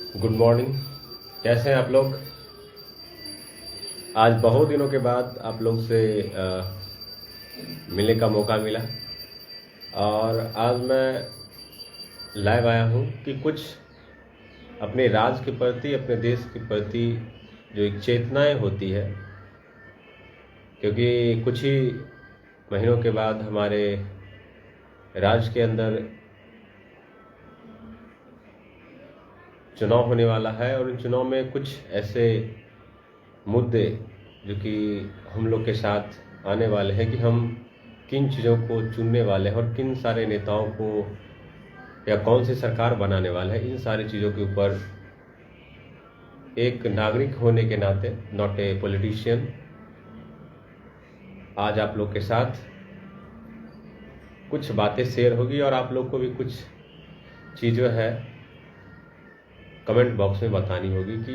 Good morning. कैसे हैं आप लोग? आज बहुत दिनों के बाद आप लोग से मिलने का मौका मिला और आज मैं लाइव आया हूं कि कुछ अपने राज्य के प्रति, अपने देश के प्रति जो एक चेतनाएं होती है, क्योंकि कुछ ही महीनों के बाद हमारे राज्य के अंदर चुनाव होने वाला है और इन चुनाव में कुछ ऐसे मुद्दे जो कि हम लोग के साथ आने वाले हैं कि हम किन चीज़ों को चुनने वाले हैं और किन सारे नेताओं को या कौन सी सरकार बनाने वाले हैं। इन सारी चीज़ों के ऊपर एक नागरिक होने के नाते, नॉट ए पॉलिटिशियन, आज आप लोग के साथ कुछ बातें शेयर होगी और आप लोग को भी कुछ चीज़ें है कमेंट बॉक्स में बतानी होगी कि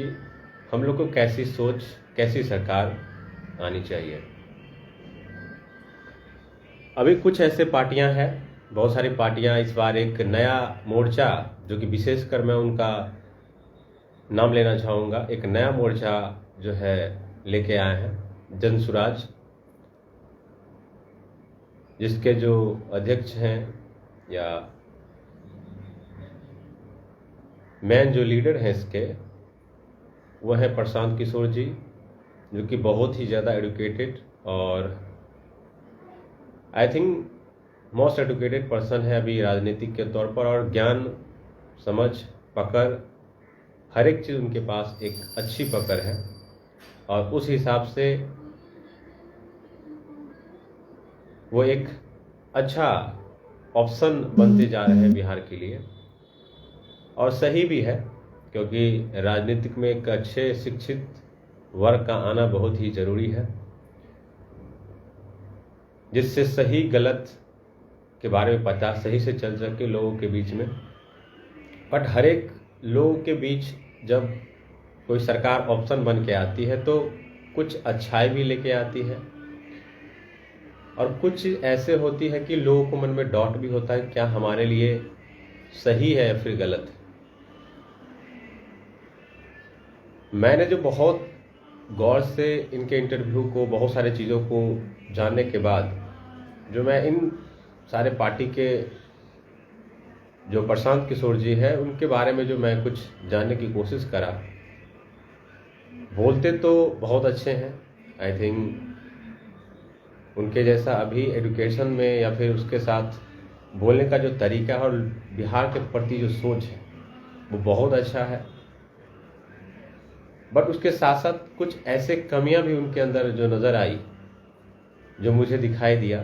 हम लोग को कैसी सोच, कैसी सरकार आनी चाहिए। अभी कुछ ऐसे पार्टियां हैं, बहुत सारी पार्टियां इस बार एक नया मोर्चा, जो कि विशेषकर मैं उनका नाम लेना चाहूँगा, एक नया मोर्चा जो है लेके आए हैं, जन सुराज, जिसके जो अध्यक्ष हैं या मेन जो लीडर हैं इसके, वह है प्रशांत किशोर जी, जो कि बहुत ही ज़्यादा एडुकेटेड और I think most educated person है अभी राजनीतिक के तौर पर, और ज्ञान, समझ, पकड़, हर एक चीज़ उनके पास एक अच्छी पकड़ है और उस हिसाब से वो एक अच्छा ऑप्शन बनते जा रहे हैं बिहार के लिए। और सही भी है, क्योंकि राजनीतिक में एक अच्छे शिक्षित वर्ग का आना बहुत ही ज़रूरी है, जिससे सही गलत के बारे में पता सही से चल सके लोगों के बीच में। बट हर एक लोगों के बीच जब कोई सरकार ऑप्शन बन के आती है तो कुछ अच्छाई भी लेके आती है और कुछ ऐसे होती है कि लोगों को मन में डाउट भी होता है क्या हमारे लिए सही है या फिर गलत है। मैंने जो बहुत गौर से इनके इंटरव्यू को, बहुत सारे चीज़ों को जानने के बाद, जो मैं इन सारे पार्टी के जो प्रशांत किशोर जी हैं उनके बारे में जो मैं कुछ जानने की कोशिश करा, बोलते तो बहुत अच्छे हैं। आई थिंक उनके जैसा अभी एजुकेशन में या फिर उसके साथ बोलने का जो तरीका है और बिहार के प्रति जो सोच है वो बहुत अच्छा है। बट उसके साथ साथ कुछ ऐसे कमियां भी उनके अंदर जो नज़र आई, जो मुझे दिखाई दिया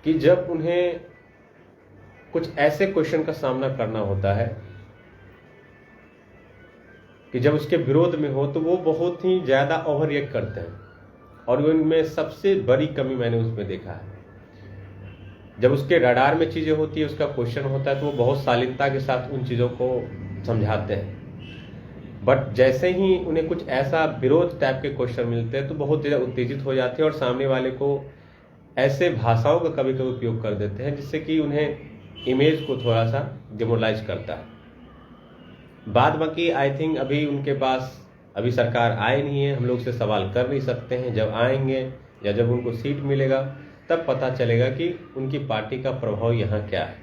कि जब उन्हें कुछ ऐसे क्वेश्चन का सामना करना होता है कि जब उसके विरोध में हो तो वो बहुत ही ज़्यादा ओवर रिएक्ट करते हैं, और उनमें सबसे बड़ी कमी मैंने उसमें देखा है। जब उसके रडार में चीज़ें होती है, उसका क्वेश्चन होता है, तो वो बहुत शालीनता के साथ उन चीज़ों को समझाते हैं। बट जैसे ही उन्हें कुछ ऐसा विरोध टाइप के क्वेश्चन मिलते हैं तो बहुत ज़्यादा उत्तेजित हो जाते हैं और सामने वाले को ऐसे भाषाओं का कभी कभी उपयोग कर देते हैं जिससे कि उन्हें इमेज को थोड़ा सा डिमोरलाइज करता है। बाद बाकी आई थिंक अभी उनके पास अभी सरकार आए नहीं है, हम लोग से सवाल कर नहीं सकते हैं। जब आएंगे या जब उनको सीट मिलेगा तब पता चलेगा कि उनकी पार्टी का प्रभाव यहाँ क्या है।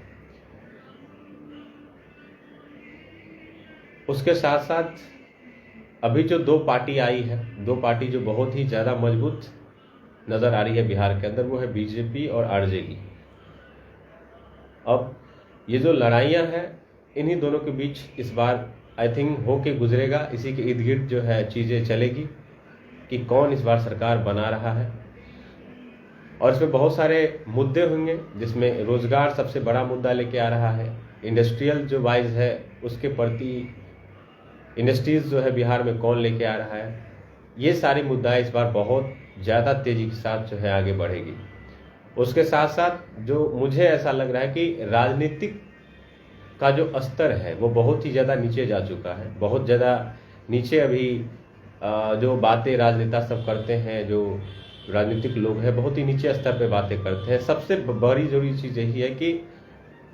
उसके साथ साथ अभी जो दो पार्टी आई है, दो पार्टी जो बहुत ही ज़्यादा मजबूत नज़र आ रही है बिहार के अंदर, वो है बीजेपी और आरजेडी। अब ये जो लड़ाइयाँ हैं इन्हीं दोनों के बीच इस बार आई थिंक होके गुजरेगा, इसी के इर्द गिर्द जो है चीज़ें चलेगी कि कौन इस बार सरकार बना रहा है। और इसमें बहुत सारे मुद्दे होंगे, जिसमें रोजगार सबसे बड़ा मुद्दा लेके आ रहा है। इंडस्ट्रियल जो वाइज है उसके प्रति इंडस्ट्रीज जो है बिहार में कौन लेके आ रहा है, ये सारी मुद्दा इस बार बहुत ज़्यादा तेज़ी के साथ जो है आगे बढ़ेगी। उसके साथ साथ जो मुझे ऐसा लग रहा है कि राजनीतिक का जो स्तर है वो बहुत ही ज़्यादा नीचे जा चुका है, बहुत ज़्यादा नीचे। अभी जो बातें राजनेता सब करते हैं, जो राजनीतिक लोग हैं, बहुत ही नीचे स्तर पे बातें करते हैं। सबसे बड़ी जरूरी चीज़ यही है कि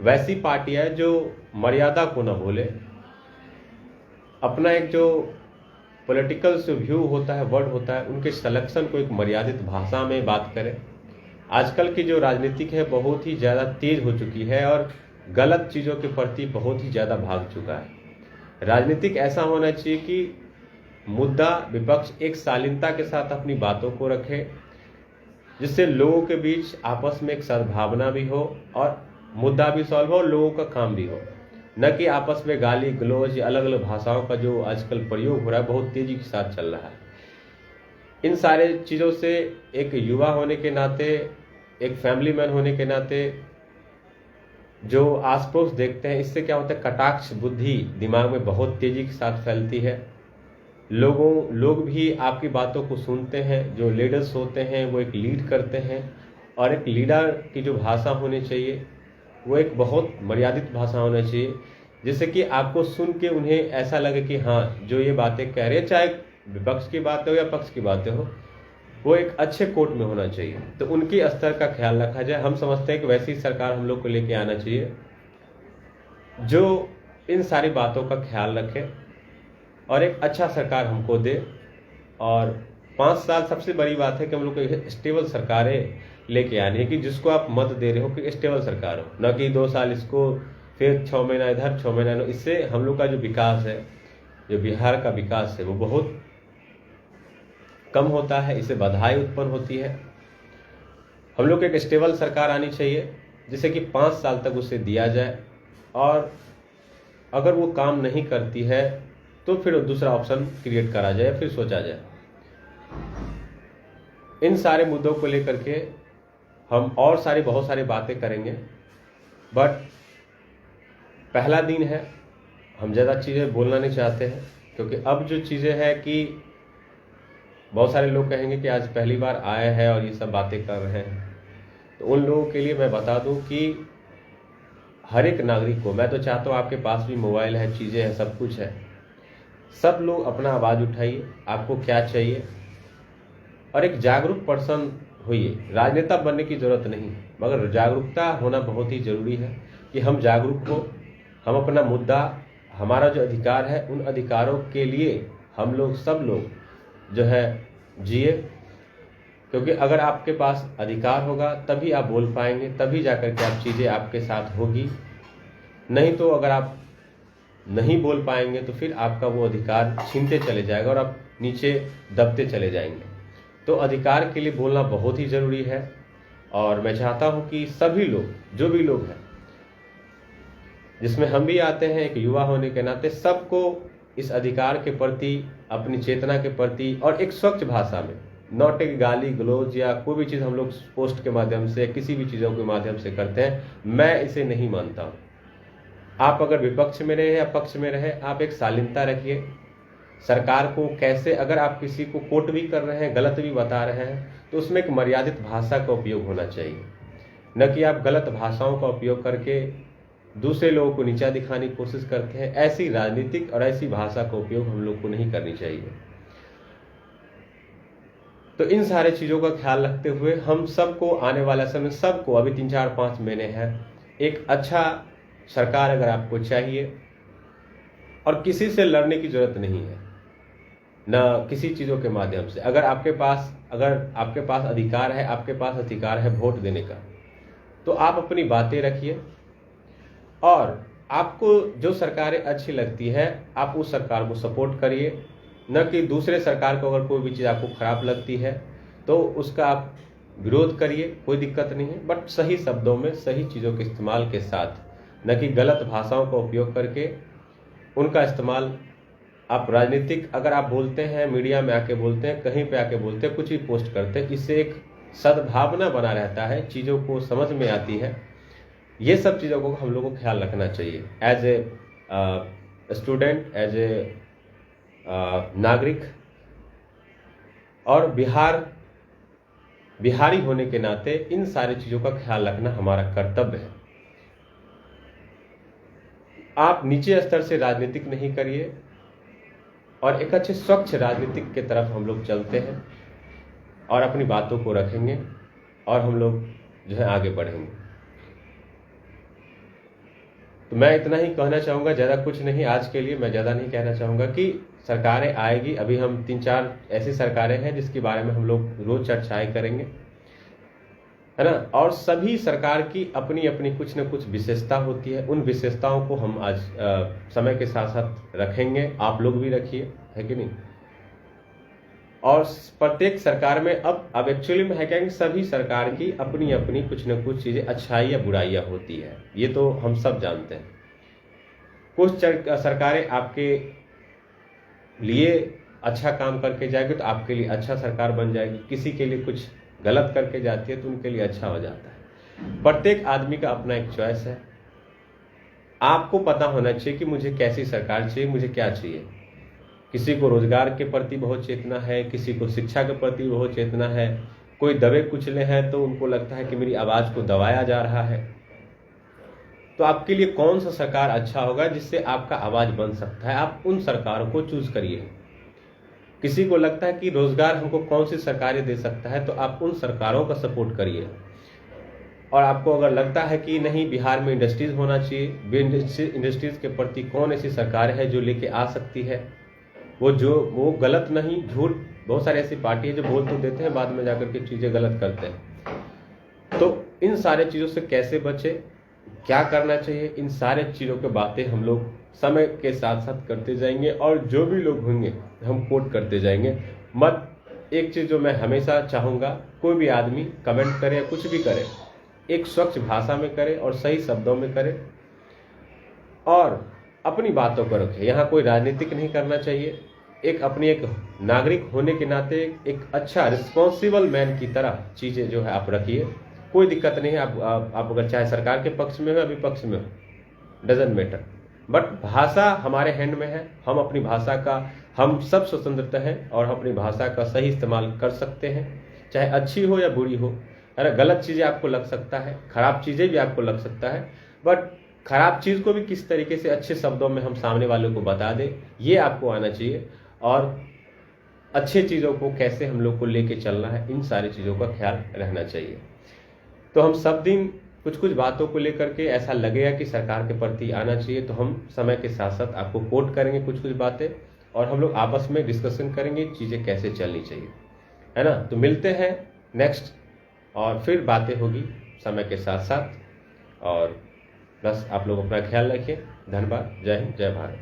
वैसी पार्टियाँ जो मर्यादा को न भूले, अपना एक जो पॉलिटिकल से व्यू होता है, वर्ड होता है, उनके सिलेक्शन को एक मर्यादित भाषा में बात करें। आजकल की जो राजनीतिक है बहुत ही ज़्यादा तेज हो चुकी है और गलत चीज़ों के प्रति बहुत ही ज़्यादा भाग चुका है। राजनीतिक ऐसा होना चाहिए कि मुद्दा विपक्ष एक शालीनता के साथ अपनी बातों को रखे, जिससे लोगों के बीच आपस में एक सद्भावना भी हो और मुद्दा भी सॉल्व हो और लोगों का काम भी हो, न कि आपस में गाली गलौज या अलग अलग भाषाओं का जो आजकल प्रयोग हो रहा है बहुत तेजी के साथ चल रहा है। इन सारे चीज़ों से एक युवा होने के नाते, एक फैमिली मैन होने के नाते जो आस पड़ोस देखते हैं, इससे क्या होता है, कटाक्ष बुद्धि दिमाग में बहुत तेजी के साथ फैलती है। लोग भी आपकी बातों को सुनते हैं। जो लीडर्स होते हैं वो एक लीड करते हैं और एक लीडर की जो भाषा होनी चाहिए वो एक बहुत मर्यादित भाषा होना चाहिए, जिससे कि आपको सुन के उन्हें ऐसा लगे कि हाँ, जो ये बातें कह रहे हैं, चाहे विपक्ष की बातें हो या पक्ष की बातें हो, वो एक अच्छे कोर्ट में होना चाहिए। तो उनकी स्तर का ख्याल रखा जाए। हम समझते हैं कि वैसी सरकार हम लोग को लेके आना चाहिए जो इन सारी बातों का ख्याल रखे और एक अच्छा सरकार हमको दे। और 5 साल सबसे बड़ी बात है कि हम लोग को स्टेबल सरकारें लेके आनी है, कि जिसको आप मत दे रहे हो कि स्टेबल सरकार हो, न कि 2 साल इसको फिर 6 महीना इधर 6 महीना। इससे हम लोग का जो विकास है, जो बिहार का विकास है, वो बहुत कम होता है, इससे बाधाएं उत्पन्न होती है। हम लोग को एक स्टेबल सरकार आनी चाहिए जिसे कि 5 साल तक उसे दिया जाए, और अगर वो काम नहीं करती है तो फिर दूसरा ऑप्शन क्रिएट करा जाए, फिर सोचा जाए। इन सारे मुद्दों को लेकर के हम और बहुत सारी बातें करेंगे, बट पहला दिन है, हम ज़्यादा चीज़ें बोलना नहीं चाहते हैं, क्योंकि अब जो चीज़ें हैं कि बहुत सारे लोग कहेंगे कि आज पहली बार आए हैं और ये सब बातें कर रहे हैं। तो उन लोगों के लिए मैं बता दूं कि हर एक नागरिक को, मैं तो चाहता हूँ, आपके पास भी मोबाइल है, चीज़ें हैं, सब कुछ है, सब लोग अपना आवाज़ उठाइए, आपको क्या चाहिए, और एक जागरूक पर्सन होइए। राजनेता बनने की जरूरत नहीं, मगर जागरूकता होना बहुत ही जरूरी है कि हम जागरूक हो, हम अपना मुद्दा, हमारा जो अधिकार है, उन अधिकारों के लिए हम लोग सब लोग जो है जिए। क्योंकि अगर आपके पास अधिकार होगा तभी आप बोल पाएंगे, तभी जाकर के आप चीज़ें आपके साथ होगी। नहीं तो अगर आप नहीं बोल पाएंगे तो फिर आपका वो अधिकार छीनते चले जाएगा और आप नीचे दबते चले जाएंगे। तो अधिकार के लिए बोलना बहुत ही ज़रूरी है। और मैं चाहता हूँ कि सभी लोग, जो भी लोग हैं, जिसमें हम भी आते हैं, एक युवा होने के नाते, सबको इस अधिकार के प्रति, अपनी चेतना के प्रति, और एक स्वच्छ भाषा में, नॉट एक गाली गलौज या कोई भी चीज़ हम लोग पोस्ट के माध्यम से, किसी भी चीज़ों के माध्यम से करते हैं, मैं इसे नहीं मानता हूँ। आप अगर विपक्ष में रहे या पक्ष में रहे, आप एक शालीनता रखिए। सरकार को कैसे, अगर आप किसी को कोट भी कर रहे हैं, गलत भी बता रहे हैं, तो उसमें एक मर्यादित भाषा का उपयोग होना चाहिए, न कि आप गलत भाषाओं का उपयोग करके दूसरे लोगों को नीचा दिखाने की कोशिश करते हैं। ऐसी राजनीतिक और ऐसी भाषा का उपयोग हम लोग को नहीं करनी चाहिए। तो इन सारे चीज़ों का ख्याल रखते हुए हम सबको आने वाला समय, सबको, अभी 3, 4, 5 महीने हैं, एक अच्छा सरकार अगर आपको चाहिए, और किसी से लड़ने की जरूरत नहीं है, न किसी चीज़ों के माध्यम से। अगर आपके पास अधिकार है, आपके पास अधिकार है वोट देने का, तो आप अपनी बातें रखिए, और आपको जो सरकारें अच्छी लगती है आप उस सरकार को सपोर्ट करिए, न कि दूसरे सरकार को अगर कोई भी चीज़ आपको खराब लगती है तो उसका आप विरोध करिए, कोई दिक्कत नहीं है, बट सही शब्दों में, सही चीज़ों के इस्तेमाल के साथ, न कि गलत भाषाओं का उपयोग करके उनका इस्तेमाल। आप राजनीतिक अगर आप बोलते हैं, मीडिया में आके बोलते हैं, कहीं पे आके बोलते हैं, कुछ भी पोस्ट करते हैं, इससे एक सद्भावना बना रहता है, चीज़ों को समझ में आती है। ये सब चीज़ों को हम लोग को ख्याल रखना चाहिए as a student, as a नागरिक, और बिहारी होने के नाते इन सारी चीज़ों का ख्याल रखना हमारा कर्तव्य है। आप नीचे स्तर से राजनीतिक नहीं करिए, और एक अच्छे स्वच्छ राजनीतिक के तरफ हम लोग चलते हैं और अपनी बातों को रखेंगे, और हम लोग जो है आगे बढ़ेंगे। तो मैं इतना ही कहना चाहूँगा, ज़्यादा कुछ नहीं आज के लिए। मैं ज़्यादा नहीं कहना चाहूँगा कि सरकारें आएगी, अभी हम 3-4 ऐसी सरकारें हैं जिसके बारे में हम लोग रोज चर्चाएं करेंगे, है ना। और सभी सरकार की अपनी अपनी कुछ न कुछ विशेषता होती है, उन विशेषताओं को हम आज समय के साथ साथ रखेंगे, आप लोग भी रखिए, है कि नहीं। और प्रत्येक सरकार में अब एक्चुअली में है क्या कि सभी सरकार की अपनी अपनी कुछ न कुछ चीज़ें अच्छाई या बुराइयाँ होती है, ये तो हम सब जानते हैं। कुछ सरकारें आपके लिए अच्छा काम करके जाएगी तो आपके लिए अच्छा सरकार बन जाएगी, किसी के लिए कुछ गलत करके जाती है तो उनके लिए अच्छा हो जाता है। प्रत्येक आदमी का अपना एक चॉइस है। आपको पता होना चाहिए कि मुझे कैसी सरकार चाहिए, मुझे क्या चाहिए। किसी को रोजगार के प्रति बहुत चेतना है, किसी को शिक्षा के प्रति बहुत चेतना है, कोई दबे कुचले हैं तो उनको लगता है कि मेरी आवाज़ को दबाया जा रहा है। तो आपके लिए कौन सा सरकार अच्छा होगा जिससे आपका आवाज़ बन सकता है, आप उन सरकारों को चूज करिए। किसी को लगता है कि रोजगार हमको कौन सी सरकारें दे सकता है तो आप उन सरकारों का सपोर्ट करिए। और आपको अगर लगता है कि नहीं बिहार में इंडस्ट्रीज होना चाहिए, इंडस्ट्रीज के प्रति कौन ऐसी सरकार है जो लेके आ सकती है, वो गलत नहीं, झूठ। बहुत सारी ऐसी पार्टी है जो बोल तो देते हैं, बाद में जाकर के चीज़ें गलत करते हैं। तो इन सारे चीज़ों से कैसे बचे, क्या करना चाहिए, इन सारे चीज़ों की बातें हम लोग समय के साथ साथ करते जाएंगे और जो भी लोग होंगे हम कोट करते जाएंगे। एक चीज़ जो मैं हमेशा चाहूँगा, कोई भी आदमी कमेंट करे या कुछ भी करे, एक स्वच्छ भाषा में करे और सही शब्दों में करे और अपनी बातों को रखे। यहाँ कोई राजनीतिक नहीं करना चाहिए। एक नागरिक होने के नाते एक अच्छा रिस्पॉन्सिबल मैन की तरह चीज़ें जो है आप रखिए, कोई दिक्कत नहीं है। आप अगर चाहे सरकार के पक्ष में हो या विपक्ष में हो, डजंट मैटर, बट भाषा हमारे हैंड में है। हम अपनी भाषा का, हम सब स्वतंत्रता है और हम अपनी भाषा का सही इस्तेमाल कर सकते हैं, चाहे अच्छी हो या बुरी हो। अरे गलत चीज़ें आपको लग सकता है, खराब चीज़ें भी आपको लग सकता है, बट खराब चीज़ को भी किस तरीके से अच्छे शब्दों में हम सामने वालों को बता दें, ये आपको आना चाहिए। और अच्छे चीज़ों को कैसे हम लोग को लेके चलना है, इन सारी चीज़ों का ख्याल रहना चाहिए। तो हम सब दिन कुछ कुछ बातों को लेकर के ऐसा लगेगा कि सरकार के प्रति आना चाहिए, तो हम समय के साथ साथ आपको कोट करेंगे कुछ कुछ बातें और हम लोग आपस में डिस्कशन करेंगे चीज़ें कैसे चलनी चाहिए, है ना। तो मिलते हैं नेक्स्ट और फिर बातें होगी समय के साथ साथ। और बस आप लोग अपना ख्याल रखिए। धन्यवाद। जय हिंद, जय भारत।